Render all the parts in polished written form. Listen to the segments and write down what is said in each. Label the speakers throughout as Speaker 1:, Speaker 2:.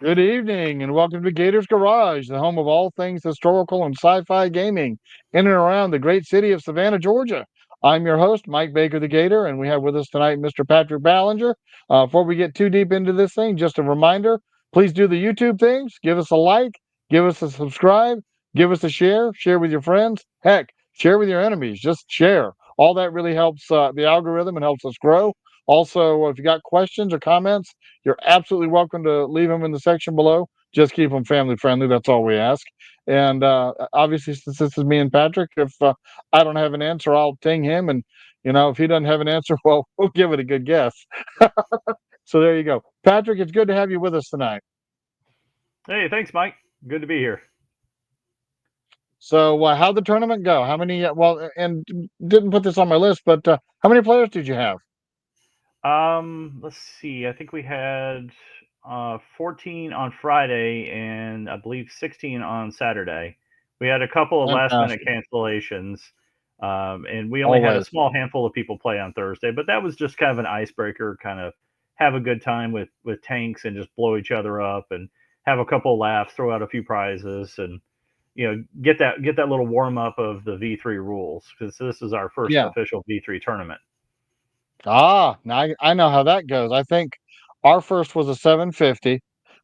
Speaker 1: Good evening, and welcome to Gator's Garage, the home of all things historical and sci-fi gaming in and around the great city of Savannah, Georgia. I'm your host, Mike Baker the Gator, and we have with us tonight Mr. Patrick Ballinger. Before we get too deep into this thing, just a reminder, please do the YouTube things. Give us a like, give us a subscribe, give us a share with your friends. Heck, share with your enemies. Just share. All that really helps the algorithm and helps us grow. Also, if you got questions or comments, you're absolutely welcome to leave them in the section below. Just keep them family friendly. That's all we ask. And obviously, since this is me and Patrick, if I don't have an answer, I'll ting him. And, if he doesn't have an answer, well, we'll give it a good guess. So there you go. Patrick, it's good to have you with us tonight.
Speaker 2: Hey, thanks, Mike. Good to be here.
Speaker 1: So, how'd the tournament go? How many, and didn't put this on my list, but how many players did you have?
Speaker 2: Let's see. I think we had 14 on Friday and I believe 16 on Saturday. We had a couple of last minute
Speaker 1: Fantastic.
Speaker 2: cancellations, and we only had a
Speaker 1: Always.
Speaker 2: small handful of people play on Thursday. But that was just kind of an icebreaker, kind of have a good time with tanks and just blow each other up and have a couple of laughs, throw out a few prizes, and get that little warm up of the V3 rules because this is our first
Speaker 1: Yeah.
Speaker 2: official V3 tournament.
Speaker 1: Now I know how that goes. I think our first was a 750,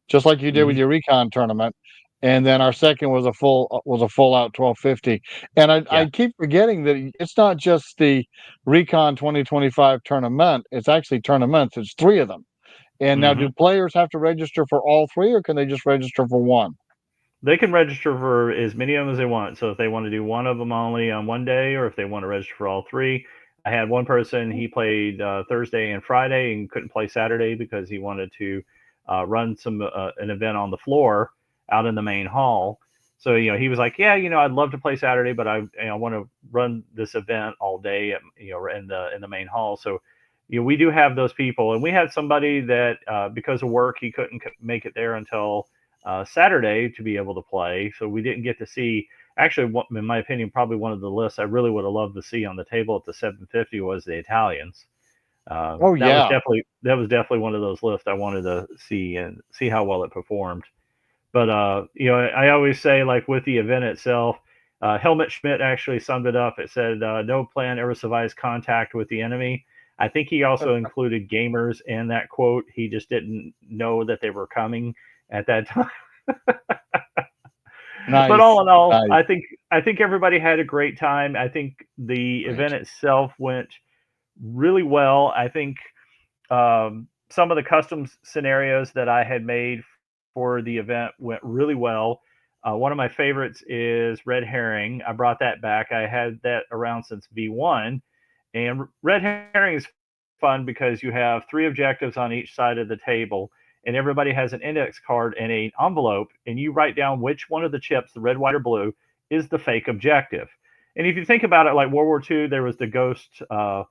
Speaker 1: just like you did with
Speaker 2: Hmm.
Speaker 1: your Recon tournament, and then our second was a full out 1250. And I
Speaker 2: Yeah.
Speaker 1: keep forgetting that it's not just the Recon 2025 tournament; it's actually tournaments. It's three of them. And now, do
Speaker 2: Hmm.
Speaker 1: players have to register for all three, or can they just register for one?
Speaker 2: They can register for as many of them as they want. So if they want to do one of them only on one day, or if they want to register for all three, I had one person. He played Thursday and Friday and couldn't play Saturday because he wanted to run some an event on the floor out in the main hall. So he was like, yeah, I'd love to play Saturday, but I want to run this event all day, in the main hall. So we do have those people, and we had somebody that because of work he couldn't make it there until Saturday to be able to play. So we didn't get to see. Actually, in my opinion, probably one of the lists I really would have loved to see on the table at the 750 was the Italians.
Speaker 1: Oh
Speaker 2: That was
Speaker 1: yeah,
Speaker 2: definitely one of those lists I wanted to see and see how well it performed. But I always say, like, with the event itself, Helmut Schmidt actually summed it up. It said, "No plan ever survives contact with the enemy." I think he also included gamers in that quote. He just didn't know that they were coming at that time. But
Speaker 1: nice,
Speaker 2: all in all,
Speaker 1: nice.
Speaker 2: I think everybody had a great time. I think the
Speaker 1: Great.
Speaker 2: event itself went really well. I think some of the custom scenarios that I had made for the event went really well. One of my favorites is red herring. I brought that back. I had that around since V1, and red herring is fun because you have three objectives on each side of the table, and everybody has an index card and an envelope, and you write down which one of the chips, the red, white, or blue, is the fake objective. And if you think about it, like World War II, there was the ghost uh,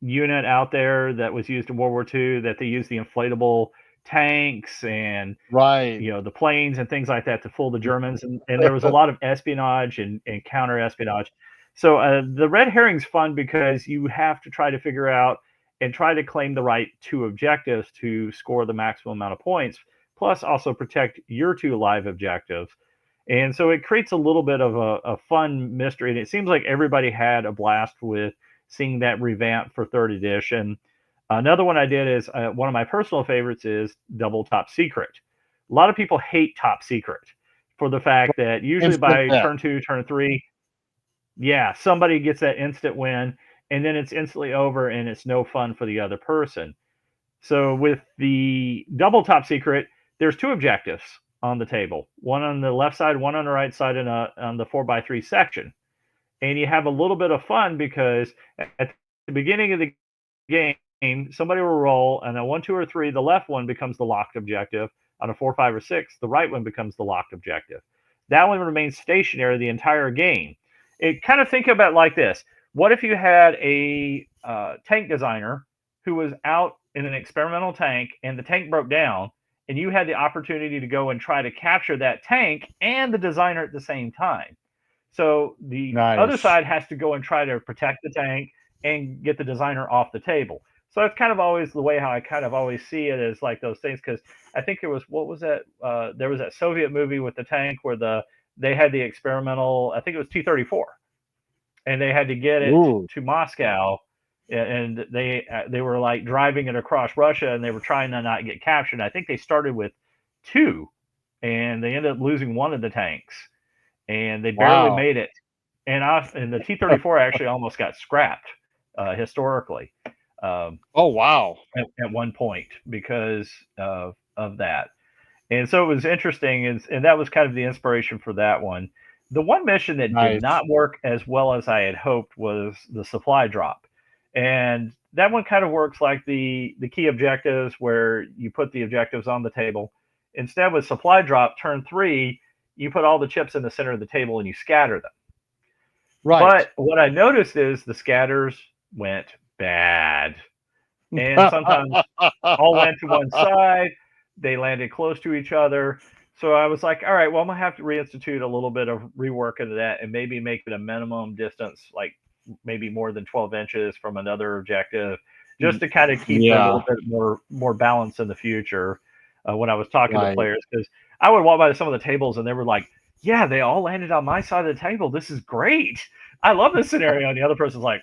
Speaker 2: unit out there that was used in World War II that they used the inflatable tanks and
Speaker 1: Right.
Speaker 2: the planes and things like that to fool the Germans, and there was a lot of espionage and counter espionage. So the red herring's fun because you have to try to figure out and try to claim the right two objectives to score the maximum amount of points, plus also protect your two live objectives. And so it creates a little bit of a fun mystery. And it seems like everybody had a blast with seeing that revamp for third edition. Another one I did is one of my personal favorites is Double Top Secret. A lot of people hate Top Secret for the fact that usually
Speaker 1: Instant
Speaker 2: by
Speaker 1: death.
Speaker 2: turn two, turn three, yeah, somebody gets that instant win, and then it's instantly over, and it's no fun for the other person. So with the double top secret, there's two objectives on the table: one on the left side, one on the right side, and on the 4x3 section. And you have a little bit of fun because at the beginning of the game, somebody will roll, and a 1, 2, or 3, the left one becomes the locked objective. On a 4, 5, or 6, the right one becomes the locked objective. That one remains stationary the entire game. It kind of think about it like this: what if you had a tank designer who was out in an experimental tank and the tank broke down, and you had the opportunity to go and try to capture that tank and the designer at the same time? So the other
Speaker 1: Nice.
Speaker 2: side has to go and try to protect the tank and get the designer off the table. So that's kind of always the way how I kind of always see it is like those things because I think it was what was that? There was that Soviet movie with the tank where they had the experimental. I think it was T-34, and they had to get it
Speaker 1: Ooh,
Speaker 2: to Moscow, and they were like driving it across Russia, and they were trying to not get captured. I think they started with two, and they ended up losing one of the tanks, and they barely
Speaker 1: wow.
Speaker 2: made it. And the T-34 actually almost got scrapped historically. Um,
Speaker 1: Oh, wow.
Speaker 2: at one point because of that. And so it was interesting, and that was kind of the inspiration for that one. The one mission that did
Speaker 1: Nice.
Speaker 2: not work as well as I had hoped was the supply drop, and that one kind of works like the key objectives, where you put the objectives on the table. Instead, with supply drop, turn three, you put all the chips in the center of the table and you scatter them.
Speaker 1: Right.
Speaker 2: But what I noticed is the scatters went bad, and sometimes all went to one side. They landed close to each other. So I was like, all right, well, I'm gonna have to reinstitute a little bit of rework into that and maybe make it a minimum distance, like maybe more than 12 inches from another objective, just to kind of keep it a
Speaker 1: Yeah,
Speaker 2: little bit more balance in the future. When I was talking to
Speaker 1: right.
Speaker 2: players, because I would walk by some of the tables and they were like, yeah, they all landed on my side of the table. This is great. I love this scenario. And the other person's like,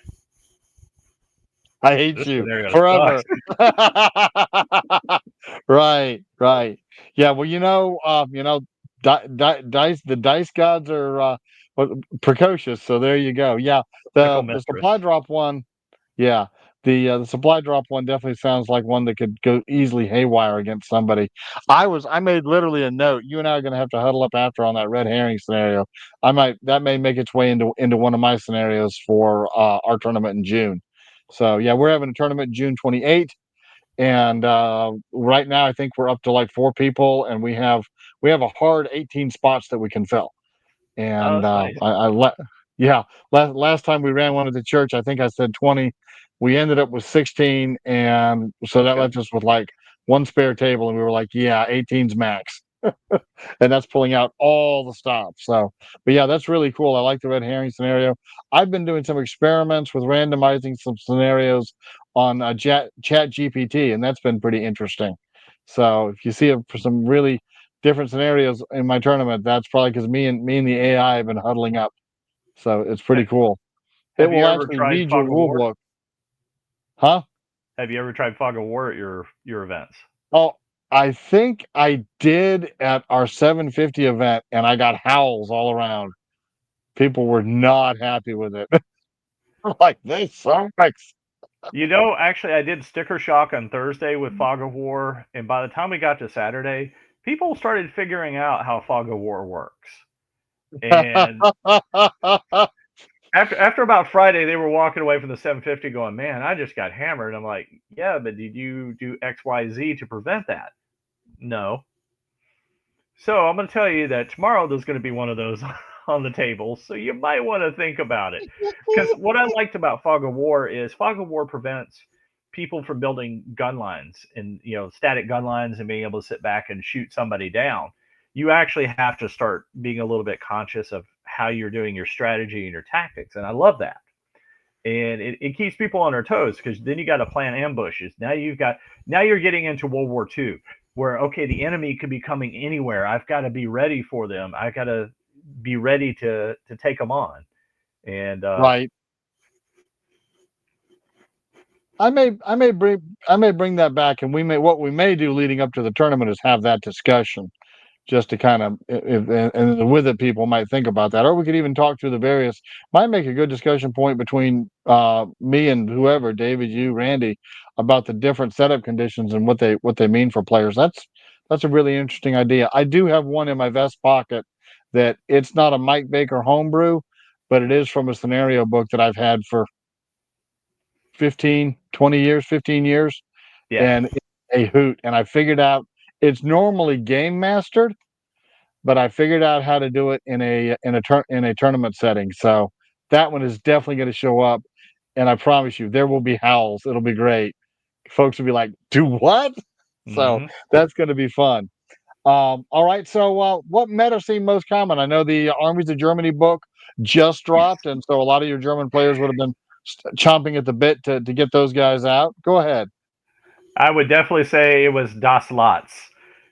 Speaker 1: I hate
Speaker 2: this
Speaker 1: you
Speaker 2: scenario sucks.
Speaker 1: forever. Right, right. Yeah, well, dice the dice gods are what precocious, so there you go. Yeah,
Speaker 2: Fickle
Speaker 1: the
Speaker 2: mistress.
Speaker 1: supply drop one, yeah. The supply drop one definitely sounds like one that could go easily haywire against somebody. I made literally a note. You and I are gonna have to huddle up after on that red herring scenario. That may make its way into one of my scenarios for our tournament in June. So yeah, we're having a tournament June 28th, and right now I think we're up to like 4 people, and we have a hard 18 spots that we can fill.
Speaker 2: Oh,
Speaker 1: And
Speaker 2: that's nice.
Speaker 1: yeah, last time we ran one at the church, I think I said 20. We ended up with 16, and so
Speaker 2: That's
Speaker 1: that
Speaker 2: good.
Speaker 1: left us with like one spare table, and we were like, yeah, 18's max. And that's pulling out all the stops. So, but yeah, that's really cool. I like the red herring scenario. I've been doing some experiments with randomizing some scenarios on Chat GPT, and that's been pretty interesting. So, if you see for some really different scenarios in my tournament, that's probably because me and the AI have been huddling up. So it's pretty
Speaker 2: Have,
Speaker 1: cool. It
Speaker 2: have you
Speaker 1: will
Speaker 2: ever
Speaker 1: actually
Speaker 2: tried
Speaker 1: read your
Speaker 2: Fog of
Speaker 1: rule
Speaker 2: War?
Speaker 1: book, huh?
Speaker 2: Have you ever tried Fog of War at your events?
Speaker 1: Oh, I think I did at our 750 event, and I got howls all around. People were not happy with it. Like, "This sucks."
Speaker 2: Actually, I did sticker shock on Thursday with Fog of War, and by the time we got to Saturday, people started figuring out how Fog of War works. And after about Friday, they were walking away from the 750 going, "Man, I just got hammered." I'm like, "Yeah, but did you do X, Y, Z to prevent that?" No. So I'm going to tell you that tomorrow there's going to be one of those on the table. So you might want to think about it. Because what I liked about Fog of War is Fog of War prevents people from building gun lines and static gun lines and being able to sit back and shoot somebody down. You actually have to start being a little bit conscious of how you're doing your strategy and your tactics. And I love that. And it keeps people on their toes because then you got to plan ambushes. Now you're getting into World War II, where okay, the enemy could be coming anywhere. I've got to be ready for them. I got to be ready to take them on. And
Speaker 1: Right. I may bring that back, and what we may do leading up to the tournament is have that discussion, just to kind of if and with it people might think about that, or we could even talk through the various. Might make a good discussion point between me and whoever, David, you, Randy, about the different setup conditions and what they mean for players. That's a really interesting idea. I do have one in my vest pocket that it's not a Mike Baker homebrew, but it is from a scenario book that I've had for 15, 20 years, 15 years,
Speaker 2: yeah,
Speaker 1: and it's a hoot. And I figured out it's normally game mastered, but I figured out how to do it in a tournament setting. So that one is definitely going to show up, and I promise you, there will be howls. It'll be great. Folks will be like, "Do what?" So
Speaker 2: hmm
Speaker 1: that's going to be fun. All right. So, what meta seemed most common? I know the Armies of Germany book just dropped, and so a lot of your German players would have been chomping at the bit to get those guys out? Go ahead.
Speaker 2: I would definitely say it was Das Lots.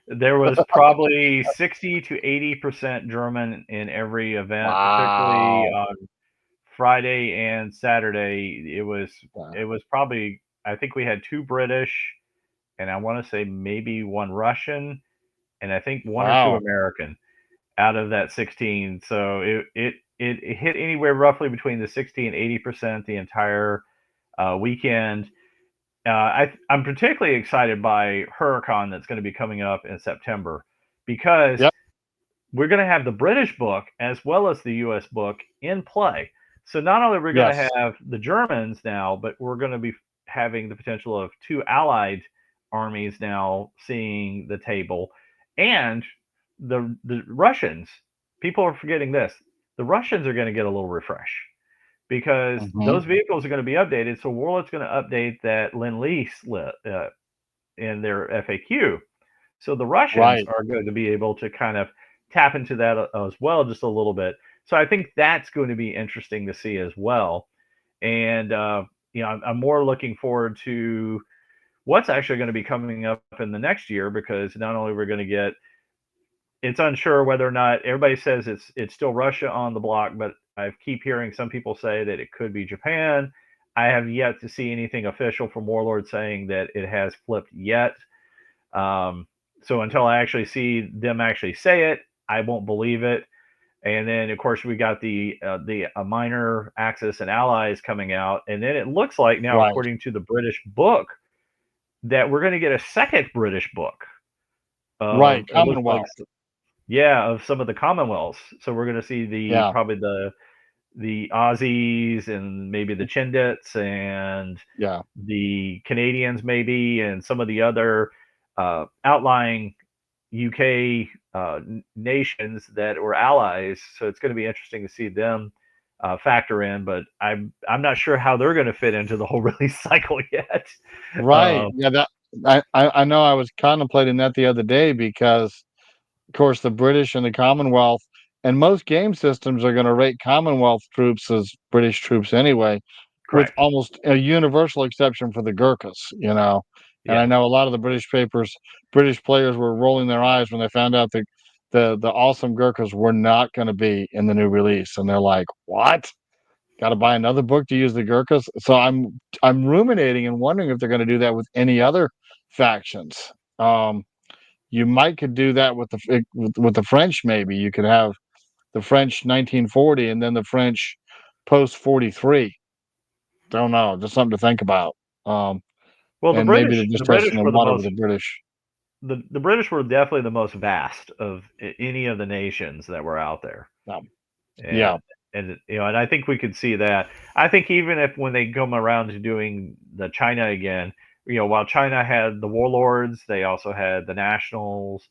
Speaker 2: There was probably 60 to 80% German in every event, particularly
Speaker 1: Wow.
Speaker 2: on Friday and Saturday.
Speaker 1: Wow.
Speaker 2: It was probably, I think we had two British, and I want to say maybe one Russian, and I think one or two
Speaker 1: Wow.
Speaker 2: American out of that 16. So it hit anywhere roughly between the 60 and 80% the entire weekend. I'm particularly excited by HURRICON that's going to be coming up in September because
Speaker 1: Yep.
Speaker 2: we're going to have the British book as well as the U.S. book in play. So not only are we going to
Speaker 1: Yes.
Speaker 2: have the Germans now, but we're going to be having the potential of two allied armies now seeing the table, and the Russians. People are forgetting this. The Russians are going to get a little refresh because
Speaker 1: Hmm.
Speaker 2: those vehicles are going to be updated. So Warlord's going to update that Lend-Lease in their FAQ. So the Russians
Speaker 1: Right.
Speaker 2: are going to be able to kind of tap into that as well, just a little bit. So I think that's going to be interesting to see as well. And I'm more looking forward to what's actually going to be coming up in the next year because not only we're going to get, it's unsure whether or not everybody says it's still Russia on the block, but I keep hearing some people say that it could be Japan. I have yet to see anything official from Warlord saying that it has flipped yet. So until I actually see them actually say it, I won't believe it. And then of course we got the minor Axis and Allies coming out, and then it looks like now,
Speaker 1: Right.
Speaker 2: according to the British book, that we're going to get a second British book
Speaker 1: Right.
Speaker 2: of it looks like,
Speaker 1: Commonwealth.
Speaker 2: yeah, of some of the Commonwealths. So we're going to see
Speaker 1: Yeah.
Speaker 2: probably the Aussies and maybe the Chindits and
Speaker 1: Yeah.
Speaker 2: the Canadians maybe and some of the other outlying UK nations that were allies. So it's going to be interesting to see them factor in, but I'm not sure how they're going to fit into the whole release cycle yet.
Speaker 1: Right. Yeah. That I know. I was contemplating that the other day because, of course, the British and the Commonwealth, and most game systems are going to rate Commonwealth troops as British troops anyway, with
Speaker 2: Correct.
Speaker 1: almost a universal exception for the Gurkhas, you know. And I
Speaker 2: Yeah.
Speaker 1: know a lot of the British players were rolling their eyes when they found out that the awesome Gurkhas were not going to be in the new release, and they're like, "What? Got to buy another book to use the Gurkhas?" So I'm ruminating and wondering if they're going to do that with any other factions. You might could do that with with the French. Maybe you could have the French 1940 and then the French post 43. Don't know, just something to think about. Um,
Speaker 2: Well,
Speaker 1: and maybe they're
Speaker 2: The
Speaker 1: just
Speaker 2: British
Speaker 1: testing the
Speaker 2: were the
Speaker 1: water with
Speaker 2: most
Speaker 1: the British.
Speaker 2: the British were definitely the most vast of any of the nations that were out there.
Speaker 1: Yeah,
Speaker 2: And and I think we could see that. I think even if when they come around to doing the China again, while China had the warlords, they also had the nationals,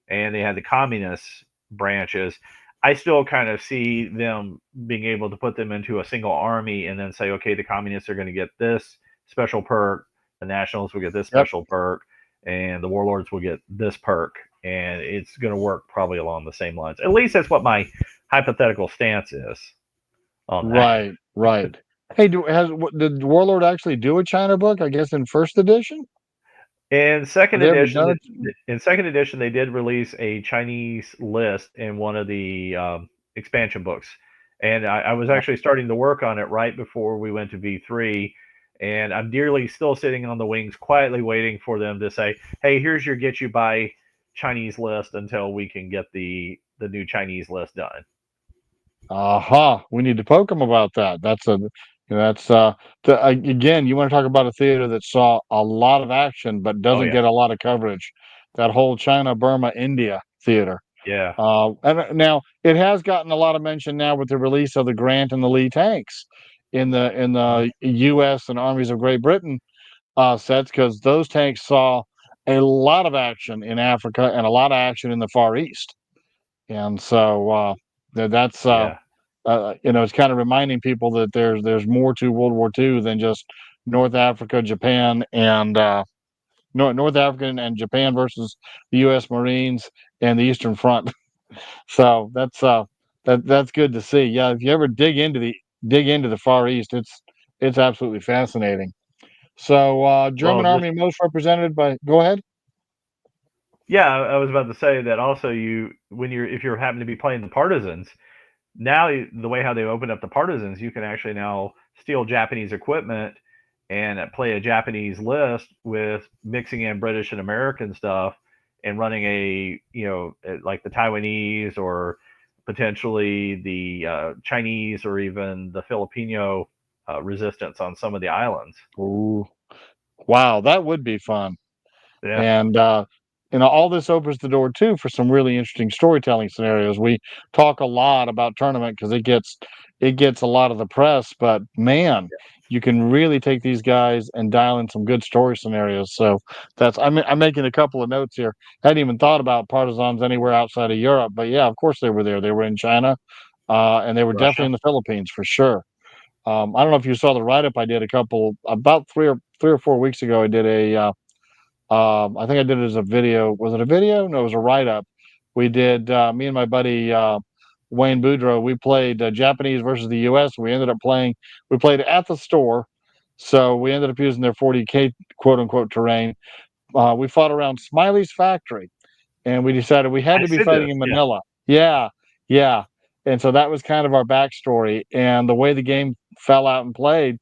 Speaker 2: and they had the communist branches. I still kind of see them being able to put them into a single army and then say, okay, the communists are going to get this special perk, the nationals will get this
Speaker 1: yep,
Speaker 2: special perk, and the warlords will get this perk, and it's going to work probably along the same lines. At least that's what my hypothetical stance is on that.
Speaker 1: right, right. Hey, did Warlord actually do a China book? I guess in first edition.
Speaker 2: In
Speaker 1: Have
Speaker 2: second
Speaker 1: they ever
Speaker 2: edition,
Speaker 1: done it?
Speaker 2: they did release a Chinese list in one of the expansion books, and I was actually starting to work on it right before we went to V3, and I'm dearly still sitting on the wings, quietly waiting for them to say, "Hey, here's your get you by Chinese list," until we can get the new Chinese list done.
Speaker 1: Aha, we need to poke them about that. That's again, you want to talk about a theater that saw a lot of action but
Speaker 2: Oh
Speaker 1: doesn't
Speaker 2: yeah,
Speaker 1: get a lot of coverage. That whole China, Burma, India theater.
Speaker 2: yeah,
Speaker 1: And now it has gotten a lot of mention now with the release of the Grant and the Lee tanks in the U.S. and armies of Great Britain sets, because those tanks saw a lot of action in Africa and a lot of action in the Far East. And so that's
Speaker 2: yeah.
Speaker 1: it's kind of reminding people that there's more to World War II than just North Africa, Japan, and North African and Japan versus the U.S. Marines and the Eastern Front. So that's good to see. Yeah, if you ever dig into the Far East, it's absolutely fascinating. So German
Speaker 2: Well, this
Speaker 1: army most represented by. Go ahead.
Speaker 2: yeah, I was about to say that also when you're if you're happen to be playing the partisans, now the way how they open up the partisans, you can actually now steal Japanese equipment and play a Japanese list with mixing in British and American stuff and running like the Taiwanese or potentially the Chinese or even the Filipino resistance on some of the islands.
Speaker 1: Ooh, wow, that would be fun.
Speaker 2: Yeah,
Speaker 1: And all this opens the door too for some really interesting storytelling scenarios. We talk a lot about tournament because it gets a lot of the press, but man, you can really take these guys and dial in some good story scenarios. So I'm making a couple of notes here. Hadn't even thought about partisans anywhere outside of Europe, but yeah, of course they were there. They were in China, and they were definitely
Speaker 2: Russia.
Speaker 1: in the Philippines for sure. I don't know if you saw the write up I did about 3 or 4 weeks ago. I did I think I did it as a video. Was it a video? No, it was a write up. We did, me and my buddy Wayne Boudreau, we played Japanese versus the US. We played at the store. So we ended up using their 40K quote unquote terrain. We fought around Smiley's factory and we decided we had
Speaker 2: I
Speaker 1: to be
Speaker 2: see
Speaker 1: fighting
Speaker 2: this.
Speaker 1: in
Speaker 2: Yeah,
Speaker 1: Manila. Yeah, yeah. And so that was kind of our backstory. And the way the game fell out and played,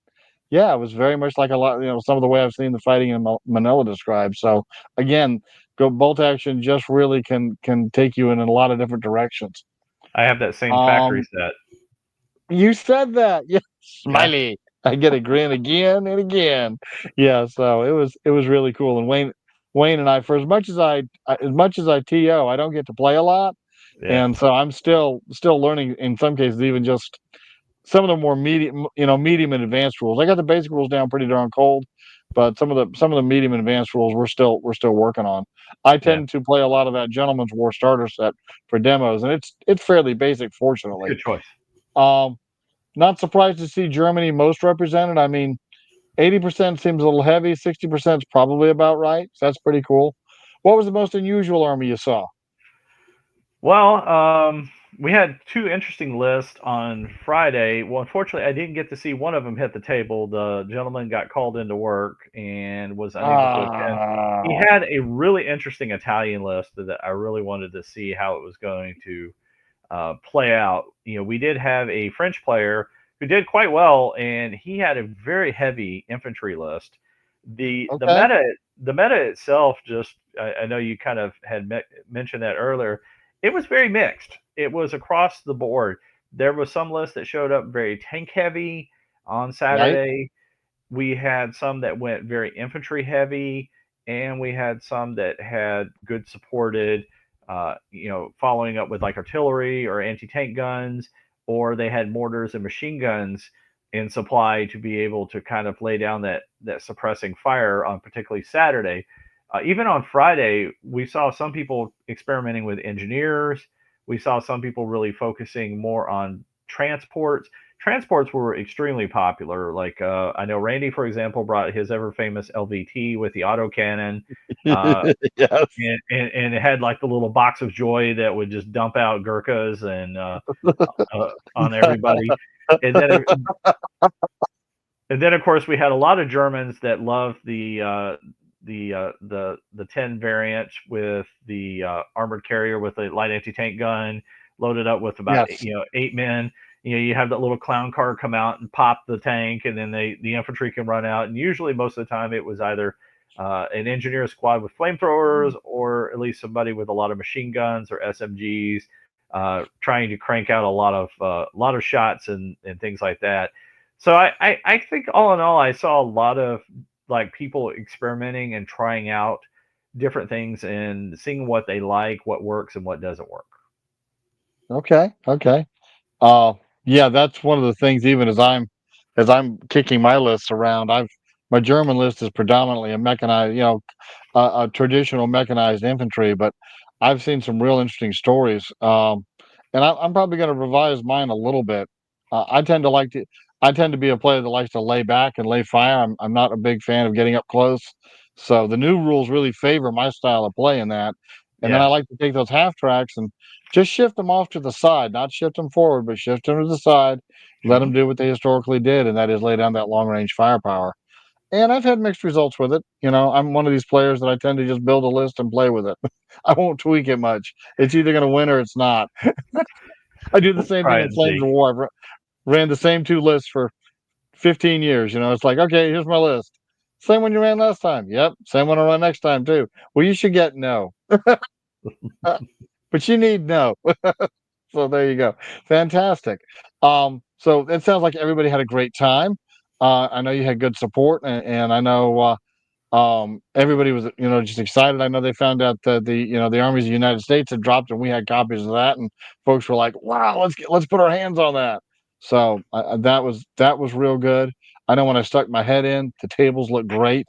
Speaker 1: yeah, it was very much like a lot, some of the way I've seen the fighting in Manila described. So again, go bolt action just really can take you in a lot of different directions.
Speaker 2: I have that same factory
Speaker 1: Um,
Speaker 2: set.
Speaker 1: you said that, yeah,
Speaker 2: Yeah,
Speaker 1: smiley. I get a grin again and again. Yeah, so it was really cool. And Wayne and I, for as much as I TO, I don't get to play a lot,
Speaker 2: yeah,
Speaker 1: and so I'm still learning in some cases, even just some of the more medium and advanced rules. I got the basic rules down pretty darn cold, but some of the medium and advanced rules we're still working on. I
Speaker 2: yeah.
Speaker 1: tend to play a lot of that Gentleman's War starter set for demos, and it's fairly basic, fortunately.
Speaker 2: Good choice.
Speaker 1: Um, Not surprised to see Germany most represented. I mean, 80% seems a little heavy. 60% is probably about right. So that's pretty cool. What was the most unusual army you saw?
Speaker 2: Well, we had two interesting lists on Friday. Well, unfortunately, I didn't get to see one of them hit the table. The gentleman got called into work and was unable to attend. He
Speaker 1: Ah,
Speaker 2: had a really interesting Italian list that I really wanted to see how it was going to play out. We did have a French player who did quite well, and he had a very heavy infantry list. The the
Speaker 1: okay,
Speaker 2: meta the meta itself, just I know you kind of had mentioned that earlier. It was very mixed. It was across the board. There was some lists that showed up very tank heavy on
Speaker 1: right.
Speaker 2: Saturday. We had some that went very infantry heavy, and we had some that had good supported, following up with like artillery or anti tank guns, or they had mortars and machine guns in supply to be able to kind of lay down that suppressing fire on particularly Saturday. Even on Friday, we saw some people experimenting with engineers. We saw some people really focusing more on transports were extremely popular. Like I know Randy, for example, brought his ever famous LVT with the autocannon, uh,
Speaker 1: Yes.
Speaker 2: and it had like the little box of joy that would just dump out Gurkhas and on everybody. And then of course we had a lot of Germans that loved the 10 variant with the armored carrier with a light anti tank gun, loaded up with about
Speaker 1: Yes.
Speaker 2: 8 men. You have that little clown car come out and pop the tank, and then the infantry can run out. And usually, most of the time, it was either an engineer squad with flamethrowers, or at least somebody with a lot of machine guns or SMGs, trying to crank out a lot of shots and things like that. So I think all in all, I saw a lot of like people experimenting and trying out different things and seeing what they like, what works, and what doesn't work.
Speaker 1: Okay. Okay. Uh, yeah, that's one of the things. Even as I'm kicking my lists around, my German list is predominantly a mechanized, a traditional mechanized infantry. But I've seen some real interesting stories, and I'm probably going to revise mine a little bit. Uh, I tend to like to. I tend to be a player that likes to lay back and lay fire. I'm not a big fan of getting up close. So the new rules really favor my style of play in that. And then I
Speaker 2: Yeah.
Speaker 1: like to take those half tracks and just shift them off to the side, not shift them forward, but shift them to the side, let them
Speaker 2: Mhm.
Speaker 1: do what they historically did, and that is lay down that long range firepower. And I've had mixed results with it. I'm one of these players that I tend to just build a list and play with it. I won't tweak it much. It's either going to win or it's not. I do the
Speaker 2: We'll
Speaker 1: same thing
Speaker 2: try
Speaker 1: in
Speaker 2: it and
Speaker 1: Flames
Speaker 2: see.
Speaker 1: of War. Ran the same two lists for 15 years. It's like, okay, here's my list. Same one you ran last time. Yep. Same one I run next time, too. Well, you should get no. But you need no. So there you go. Fantastic. So it sounds like everybody had a great time. I know you had good support, and I know everybody was just excited. I know they found out that the armies of the United States had dropped, and we had copies of that, and folks were like, "Wow, let's put our hands on that." So that was real good. I know when I stuck my head in, the tables looked great.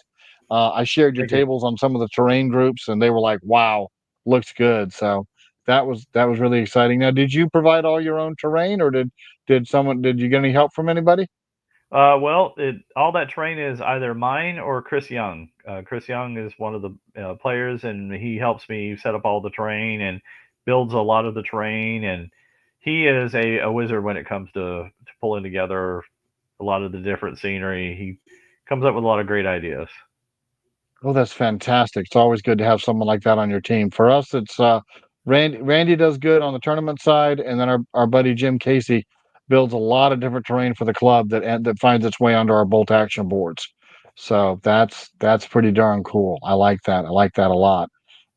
Speaker 1: I shared your
Speaker 2: Thank you.
Speaker 1: tables on some of the terrain groups, and they were like, "Wow, looks good." So that was really exciting. Now, did you provide all your own terrain, or did you get any help from anybody?
Speaker 2: Well, all that terrain is either mine or Chris Young. Chris Young is one of the players, and he helps me set up all the terrain and builds a lot of the terrain. And he is a wizard when it comes to pulling together a lot of the different scenery. He comes up with a lot of great ideas.
Speaker 1: Oh, that's fantastic. It's always good to have someone like that on your team. For us, it's Randy does good on the tournament side, and then our buddy Jim Casey builds a lot of different terrain for the club that finds its way onto our bolt action boards. So that's pretty darn cool. I like that. I like that a lot.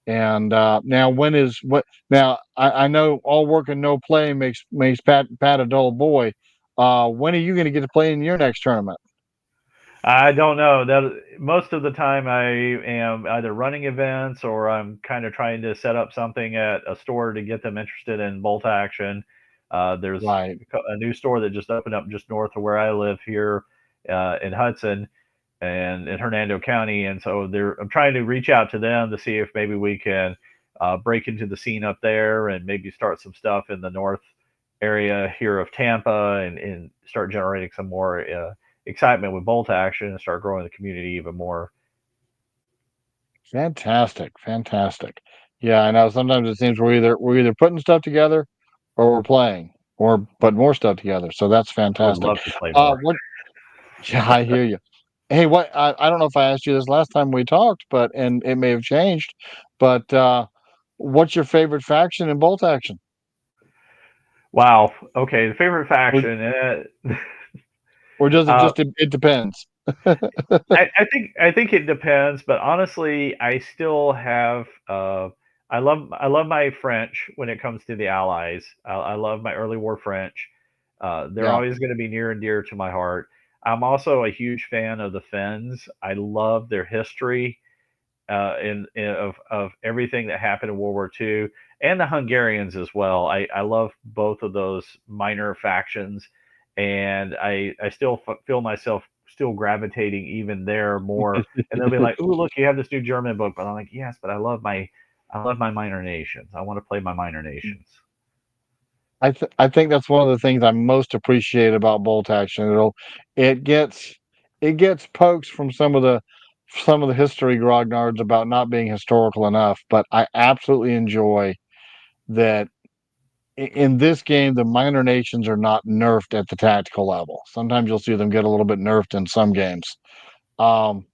Speaker 1: And now, when is what? Now, I know all work and no play makes Pat a dull boy. When are you going to get to play in your next tournament?
Speaker 2: I don't know that most of the time I am either running events or I'm kind of trying to set up something at a store to get them interested in bolt action. There's
Speaker 1: Right.
Speaker 2: a new store that just opened up just north of where I live here in Hudson and in Hernando County, and so I'm trying to reach out to them to see if maybe we can break into the scene up there and maybe start some stuff in the north area here of Tampa and start generating some more excitement with bolt action and start growing the community even more.
Speaker 1: Fantastic, fantastic. Yeah, I know sometimes it seems we're either putting stuff together or we're playing or putting more stuff together. So that's
Speaker 2: I would
Speaker 1: fantastic.
Speaker 2: love to play more.
Speaker 1: What Yeah, I hear you. Hey, I don't know if I asked you this last time we talked, but and it may have changed, but what's your favorite faction in Bolt Action?
Speaker 2: Wow. Okay, the favorite
Speaker 1: Or
Speaker 2: faction.
Speaker 1: or does it
Speaker 2: Uh,
Speaker 1: just it depends?
Speaker 2: I think it depends, but honestly, I still have. I love my French when it comes to the Allies. I love my early war French. They're
Speaker 1: Yeah.
Speaker 2: always going to be near and dear to my heart. I'm also a huge fan of the Finns. I love their history of everything that happened in World War II, and the Hungarians as well. I love both of those minor factions, and I still feel myself still gravitating even there more. And they'll be like, "Ooh, look, you have this new German book," but I'm like, "Yes, but I love my minor nations. I want to play my minor nations."
Speaker 1: I think that's one of the things I most appreciate about bolt action. It gets it gets pokes from some of the history grognards about not being historical enough, but I absolutely enjoy that in this game the minor nations are not nerfed at the tactical level. Sometimes you'll see them get a little bit nerfed in some games. Um,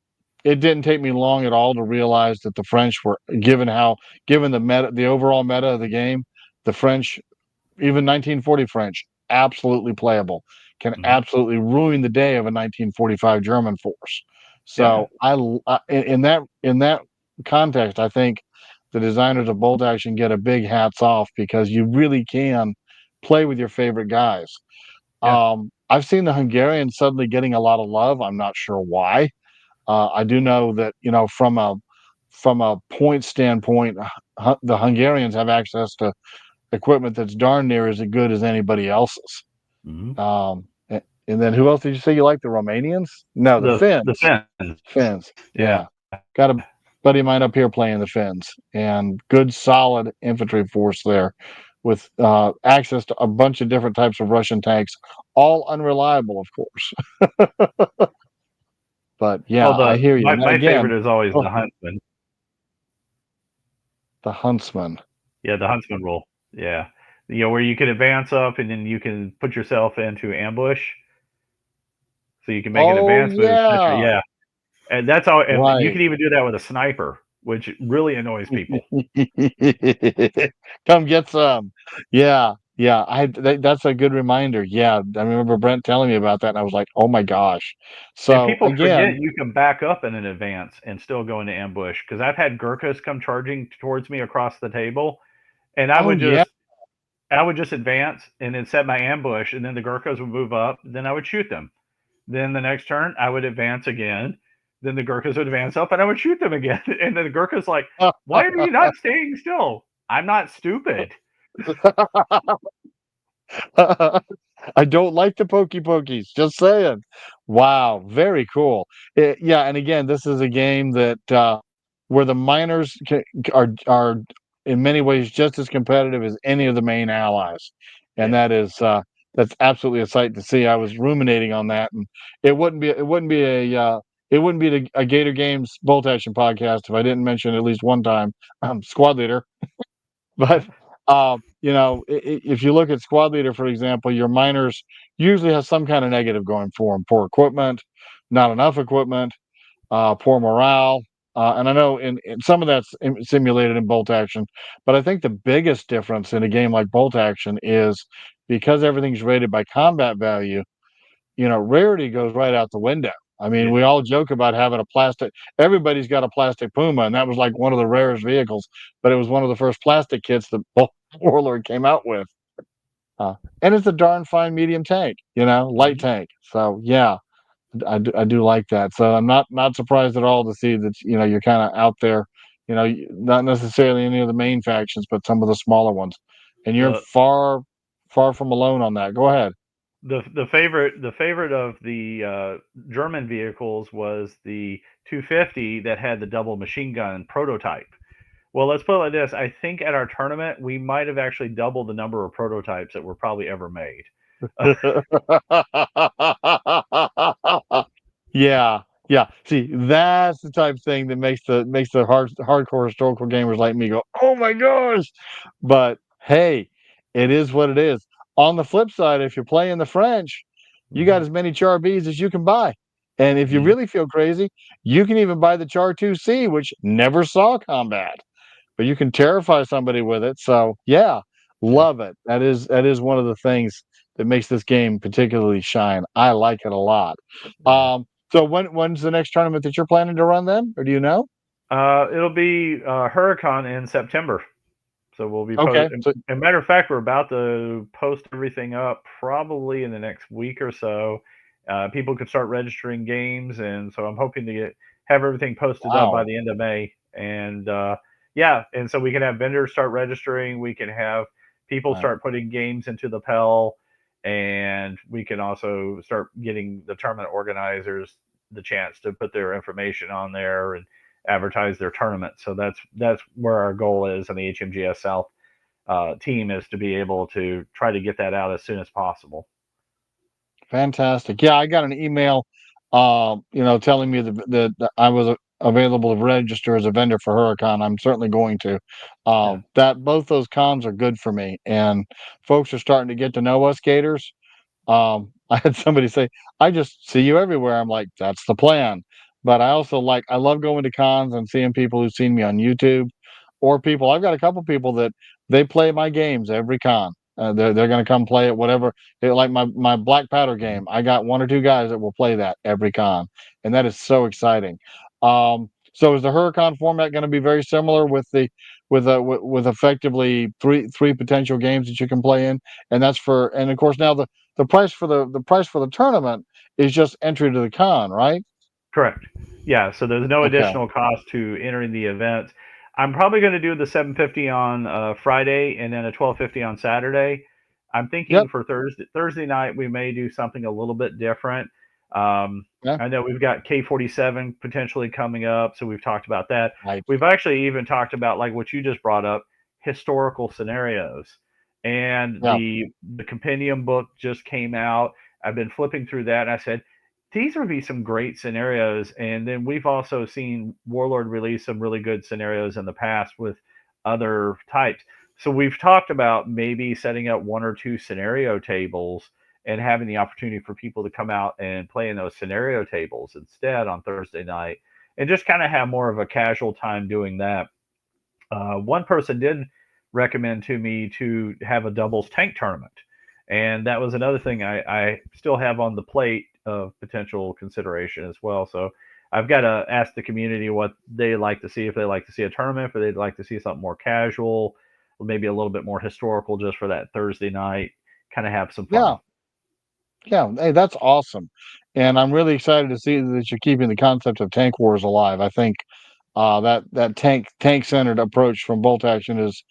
Speaker 1: it didn't take me long at all to realize that the French were given the overall meta of the game, the French, even 1940 French, absolutely playable, can
Speaker 2: Hmm.
Speaker 1: absolutely ruin the day of a 1945 German force.
Speaker 2: Yeah,
Speaker 1: So in that context, I think the designers of Bolt Action get a big hats off because you really can play with your favorite guys.
Speaker 2: yeah.
Speaker 1: I've seen the Hungarians suddenly getting a lot of love. I'm not sure why. I do know that from a point standpoint, the Hungarians have access to equipment that's darn near as good as anybody else's.
Speaker 2: Hmm.
Speaker 1: And then who else did you say you like? The Romanians? No, the
Speaker 2: The
Speaker 1: Finns.
Speaker 2: Finns.
Speaker 1: Finns.
Speaker 2: Yeah.
Speaker 1: Yeah. Got a buddy of mine up here playing the Finns and good solid infantry force there with access to a bunch of different types of Russian tanks, all unreliable, of course. But yeah,
Speaker 2: Well,
Speaker 1: I
Speaker 2: the
Speaker 1: hear you.
Speaker 2: my
Speaker 1: Now
Speaker 2: my
Speaker 1: again,
Speaker 2: favorite is always
Speaker 1: oh,
Speaker 2: the Huntsman.
Speaker 1: The Huntsman.
Speaker 2: Yeah, the huntsman rule. Yeah, where you can advance up and then you can put yourself into ambush, so you can make an
Speaker 1: Oh
Speaker 2: advance move, etc.
Speaker 1: yeah.
Speaker 2: Yeah, and that's all. And you
Speaker 1: Right.
Speaker 2: can even do that with a sniper, which really annoys people.
Speaker 1: Come get some. Yeah, yeah. That's a good reminder. Yeah, I remember Brent telling me about that, and I was like, "Oh my gosh!"
Speaker 2: And
Speaker 1: So
Speaker 2: people forget
Speaker 1: again,
Speaker 2: you can back up in an advance and still go into ambush. Because I've had Gurkhas come charging towards me across the table, and
Speaker 1: oh yeah,
Speaker 2: I would just advance and then set my ambush, and then the Gurkhas would move up. Then I would shoot them. Then the next turn, I would advance again. Then the Gurkhas would advance up, and I would shoot them again. And then the Gurkhas like, "Why are you not staying still? I'm not stupid."
Speaker 1: I don't like the pokey pokies. Just saying. Wow, very cool. Yeah, and again, this is a game that where the miners are in many ways just as competitive as any of the main allies, and
Speaker 2: Yeah.
Speaker 1: that's absolutely a sight to see. I was ruminating on that, and it wouldn't be a Gator Games bolt action podcast if I didn't mention at least one time squad leader. But if you look at squad leader, for example, your miners usually has some kind of negative going for them: poor equipment, not enough equipment, poor morale. And I know in some of that's simulated in bolt action, but I think the biggest difference in a game like bolt action is because everything's rated by combat value. Rarity goes right out the window. I mean,
Speaker 2: Yeah.
Speaker 1: we all joke about having a plastic. Everybody's got a plastic Puma, and that was like one of the rarest vehicles. But it was one of the first plastic kits that Warlord came out with, uh, and it's a darn fine medium tank, light
Speaker 2: Mhm.
Speaker 1: tank. So yeah, I do like that. So I'm not surprised at all to see that you're kind of out there. Not necessarily any of the main factions, but some of the smaller ones, and you're
Speaker 2: The
Speaker 1: far from alone on that. Go ahead.
Speaker 2: the favorite of the German vehicles was the 250 that had the double machine gun prototype. Well, let's put it like this. I think at our tournament we might have actually doubled the number of prototypes that were probably ever made.
Speaker 1: Yeah, yeah. See, that's the type of thing that makes the hardcore historical gamers like me go, "Oh my gosh!" But hey, it is what it is. On the flip side, if you're playing the French, you got
Speaker 2: Mhm.
Speaker 1: as many Char Bs as you can buy, and if you
Speaker 2: Mhm.
Speaker 1: really feel crazy, you can even buy the Char 2C, which never saw combat, but you can terrify somebody with it. So yeah,
Speaker 2: Yeah.
Speaker 1: love it. That is one of the things that makes this game particularly shine. I like it a lot.
Speaker 2: Yeah.
Speaker 1: So when's the next tournament that you're planning to run then, or do you know?
Speaker 2: It'll be HURRICON in September. So we'll be post.
Speaker 1: Okay, so
Speaker 2: As a matter of fact, we're about to post everything up probably in the next week or so. People can start registering games, and so I'm hoping to have everything posted up by
Speaker 1: wow,
Speaker 2: the end of May. And yeah, and so we can have vendors start registering. We can have people
Speaker 1: right.
Speaker 2: start putting games into the PEL, and we can also start getting the tournament organizers the chance to put their information on there and advertise their tournament. So that's where our goal is in the HMGS South team, is to be able to try to get that out as soon as possible.
Speaker 1: Fantastic. Yeah, I got an email, telling me that I was available to register as a vendor for Hurricon. I'm certainly going to.
Speaker 2: Yeah.
Speaker 1: That both those cons are good for me, and folks are starting to get to know us Gators. I had somebody say, "I just see you everywhere." I'm like, "That's the plan." But I love going to cons and seeing people who've seen me on YouTube, or people. I've got a couple people that they play my games every con. They're going to come play it, whatever. Like my Black Powder game. I got one or two guys that will play that every con, and that is so exciting. So is the Hurricane format going to be very similar with effectively three potential games that you can play in, and of course now the price for the tournament is just entry to the con, right?
Speaker 2: Correct. Yeah. So there's no
Speaker 1: Okay.
Speaker 2: additional cost to entering the event. I'm probably going to do the 750 on Friday and then a 1250 on Saturday. I'm thinking
Speaker 1: Yep.
Speaker 2: for Thursday night we may do something a little bit different. Um,
Speaker 1: Yeah.
Speaker 2: I know we've got K47 potentially coming up, so we've talked about that.
Speaker 1: Right.
Speaker 2: We've actually even talked about, like what you just brought up, historical scenarios. And
Speaker 1: Yeah.
Speaker 2: the compendium book just came out. I've been flipping through that, and I said, these would be some great scenarios. And then we've also seen Warlord release some really good scenarios in the past with other types. So we've talked about maybe setting up one or two scenario tables and having the opportunity for people to come out and play in those scenario tables instead on Thursday night, and just kind of have more of a casual time doing that. One person did recommend to me to have a doubles tank tournament, and that was another thing I still have on the plate of potential consideration as well. So I've got to ask the community what they like to see, if they like to see a tournament, or they'd like to see something more casual, or maybe a little bit more historical, just for that Thursday night, kind of have some
Speaker 1: Yeah,
Speaker 2: fun.
Speaker 1: yeah. Hey, that's awesome, and I'm really excited to see that you're keeping the concept of tank wars alive. I think that tank centered approach from Bolt Action is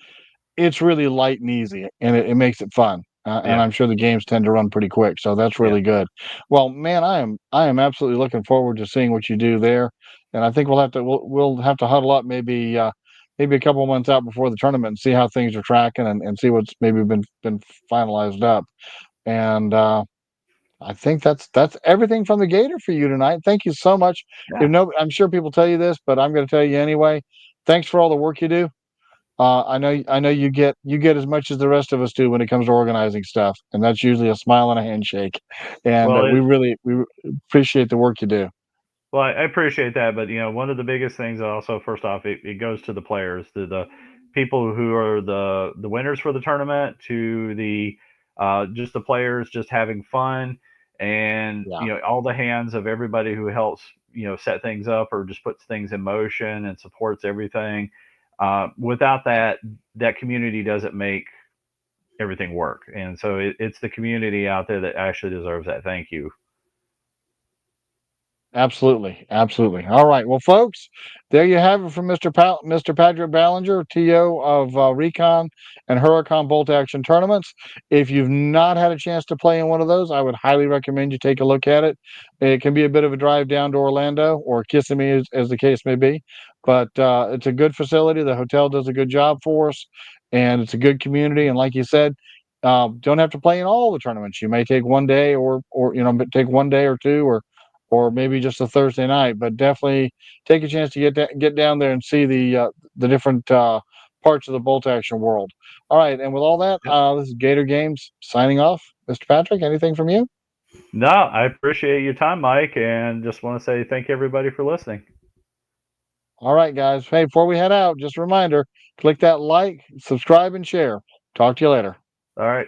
Speaker 1: it's really light and easy, and it makes it fun. And
Speaker 2: Yeah,
Speaker 1: I'm sure the games tend to run pretty quick, so that's
Speaker 2: yeah.
Speaker 1: really good. Well, man, I am absolutely looking forward to seeing what you do there, and I think we'll have to huddle up maybe a couple months out before the tournament and see how things are tracking and see what's maybe been finalized up. And I think that's everything from the Gator for you tonight. Thank you so much.
Speaker 2: Yeah.
Speaker 1: I'm sure people tell you this, but I'm going to tell you anyway. Thanks for all the work you do. I know you get as much as the rest of us do when it comes to organizing stuff, and that's usually a smile and a handshake. And
Speaker 2: Well,
Speaker 1: we appreciate the work you do.
Speaker 2: well, I appreciate that, but one of the biggest things also, first off, it goes to the players, to the people who are the winners for the tournament, to the just the players just having fun, and
Speaker 1: Yeah,
Speaker 2: all the hands of everybody who helps set things up or just puts things in motion and supports everything. Without that community doesn't make everything work, and so it's the community out there that actually deserves that thank you.
Speaker 1: absolutely, absolutely. All right, well, folks, there you have it from Mr. Patrick Ballinger, TO of Recon and HURRICON Bolt Action Tournaments. If you've not had a chance to play in one of those, I would highly recommend you take a look at it. It can be a bit of a drive down to Orlando or Kissimmee, as the case may be, but it's a good facility. The hotel does a good job for us, and it's a good community. And like you said, don't have to play in all the tournaments. You may take one day, or take one day or two, or maybe just a Thursday night. But definitely take a chance to get down there and see the different parts of the bolt action world. All right, and with all that,
Speaker 2: Yep.
Speaker 1: this is Gator Games signing off. Mr. Patrick, anything from you?
Speaker 2: No, I appreciate your time, Mike, and just want to say thank you everybody for listening.
Speaker 1: All right, guys. Hey, before we head out, just a reminder: click that like, subscribe, and share. Talk to you later.
Speaker 2: All right.